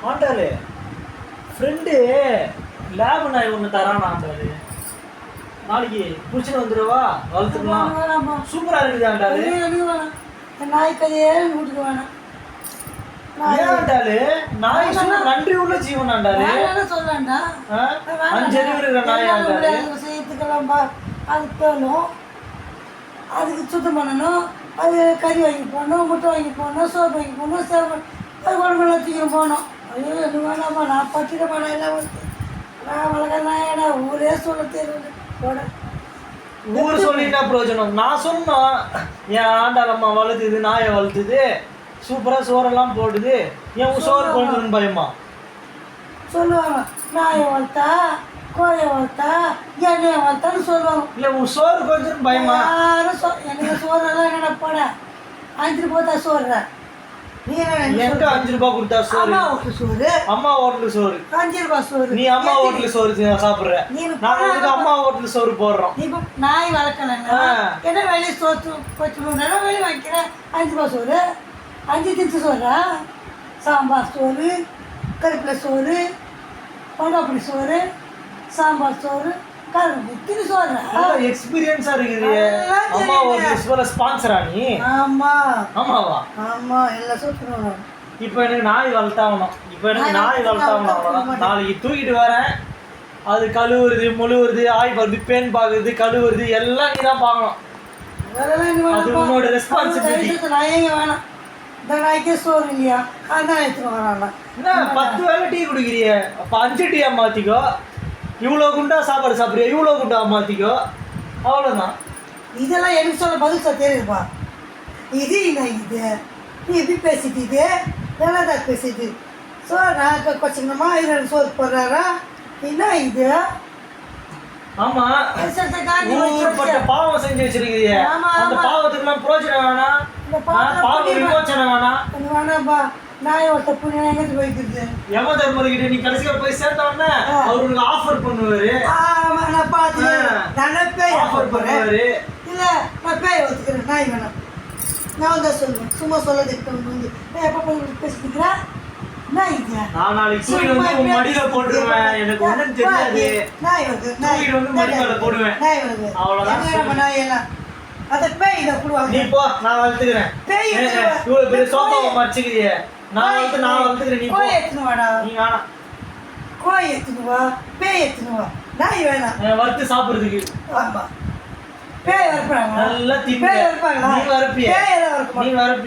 Andalu friend lab நாய் ஒன்று தரான் ஆண்டாளு. நாளைக்கு பிடிச்சின்னு வந்துடுவா, வளர்த்துக்கலாம். சூப்பராக இருக்குது ஆண்டாளு. நாய் கதையே வீட்டுக்கு வேணாம். ஆண்டாளு நாய் சொன்ன நன்றி உள்ள ஜீவன் ஆண்டாளு. சொல்லண்டா 5 அறிவு இருக்கிற நாய் ஆண்டாளு. செய்யறதுக்கெல்லாம் அதுக்கு போகணும், அதுக்கு சுத்தம் பண்ணணும், அது கறி வாங்கி போடணும், முட்டை வாங்கி போடணும், சோப்பு வாங்கி போடணும், அது குழம்புலாம் தூக்கிட்டு போகணும். ஐயோ என்ன வேணாம்மா, நான் பட்டிட வேணாம். எல்லாம் வந்து நான் வளர்க்க நாயடா ஊரே சொல்ல தெரியும் போட. ஊர் சொல்லிட்டா பிரயோஜனம். நான் சொன்னோம் என் ஆண்டாளம்மா வளர்த்துது, நாயை வளர்த்துது, சூப்பராக சோறெல்லாம் போடுது, என் சோறு கொண்டு பயமா சொல்லுவாங்க. நாயை வளர்த்தா, கோழியை வளர்த்தா, எண்ணெயை வளர்த்தான்னு சொல்லுவாங்க. இல்லை உன் சோறு கொஞ்சம் பயமா? யாரும் எனக்கு சோறெல்லாம் என்னடா போட 5 ரூபா தான் சோறுறேன். நீ எங்க 5 ரூபாய் கொடுத்தா சோறு? அம்மா வீட்டு சோறு, அம்மா ஹோட்டல் சோறு. 5 ரூபாய் சோறு. நீ அம்மா ஹோட்டல் சோறு சாப்பிடுற, நாங்க வந்து அம்மா ஹோட்டல் சோறு போடுறோம். நீ நாய் வளர்க்கலன்னா என்ன வெளியே சோத்து வச்சுக்கணும், வெளியே வாங்கிக்கிறேன். 5 ரூபாய் சோறு, 5 திச்சு சோறா, சாம்பார் சோறு, கருப்பிலை சோறு, பண்டாப்படி சோறு, சாம்பார் சோறு, கருப்பு சோறு. எக்ஸ்பீரியன்ஸா இருக்குது. அம்மா ஒரு ஸ்பான்சரா நீ? ஆமா. ஆமாவா? ஆமா, எல்லாம் சொல்லுவாங்க. இப்போ எனக்கு நாய் வளர்த்தாகணும். அவ்வளோதான். நாளைக்கு தூக்கிட்டு வரேன். அது கழுவுறது, முழுவுறது, ஆய் வருது, பேன் பார்க்குறது, கழுவுறது எல்லாம் நீ தான் பார்க்கணும். அது உன்னோட ரெஸ்பான்சிபிலிட்டி. நாயங்க வேணாம், இந்த நாய்க்கே சோறு இல்லையா, அதான் எடுத்துன்னு வராங்க. என்ன 10 வேளை டீ குடிக்கிறிய, அப்போ 5 டீயா மாற்றிக்கோ. இவ்வளோ குண்டா சாப்பாடு சாப்பிட்றியா, இவ்வளோ குண்டா மாற்றிக்கோ, அவ்வளோதான். இதெல்லாம் எனக்கு சொல்ல பதில் சொல்ல தெரியுதுப்பா. இது இல்லை, இது நீ எப்படி பேசிட்டு, இது நல்லா தான் பேசிட்டு நான் கொச்சிங்கம்மா இது சோறு போடுறாரா என்ன இது? ஆமா, பாவம் செஞ்சு வச்சிருக்கீங்க. அந்த பாவத்துக்குலாம் பிரோஜனம் வேணாம், பாவம் விமோச்சனம் வேணாம்பா. நாயை ஒருத்த புண்ணு எங்கிட்டு போய்க்குது. யம தர்மர்கிட்ட நீ கடைசியா போய் சேர்த்தவொடனே அவர் உனக்கு ஆஃபர் பண்ணுவாரு. நான் பார்த்து நான் பேய் ஆஃபர் பண்ணுவாரு. இல்லை, நான் பேய் ஒத்துக்கிறேன், நாய் வேணாம். நான் தான் சொல்லுவேன், சும்மா சொல்லதுக்கிட்ட வந்து எப்போ போய் பேசிக்கிறேன். நாய் இது நான் நாளைக்கு தூக்கிட்டு வந்து உன் மடியில போட்டுருவேன். எனக்கு ஒன்றும் தெரியாது. நாய் வருது, தூக்கிட்டு வந்து மடியில போடுவேன். நாய் வருது, அவ்வளோதான். நாய் எல்லாம் அதை பேய் இதை கொடுவாங்க. நீ போ, நான் வளர்த்துக்கிறேன். பேய் இவ்வளோ பெரிய சோஃபாவை மறைச்சிக்கிறியே, நான் வளர்த்துக்கிறேன். நீ கோழி எடுத்துன்னு வாடா. நீ வேணாம், கோழி எடுத்துன்னு வா, பேய் எடுத்துன்னு வா. நாய் வேணாம் வறுத்து சாப்பிட்றதுக்கு. ஆமா, பேய் வரப்பாங்க. நல்லா தின்னு. பேய் வரப்பாங்களா? நீ வரப்பிய, பேய் எல்லாம் வரப்பா. நீ வரப்பி.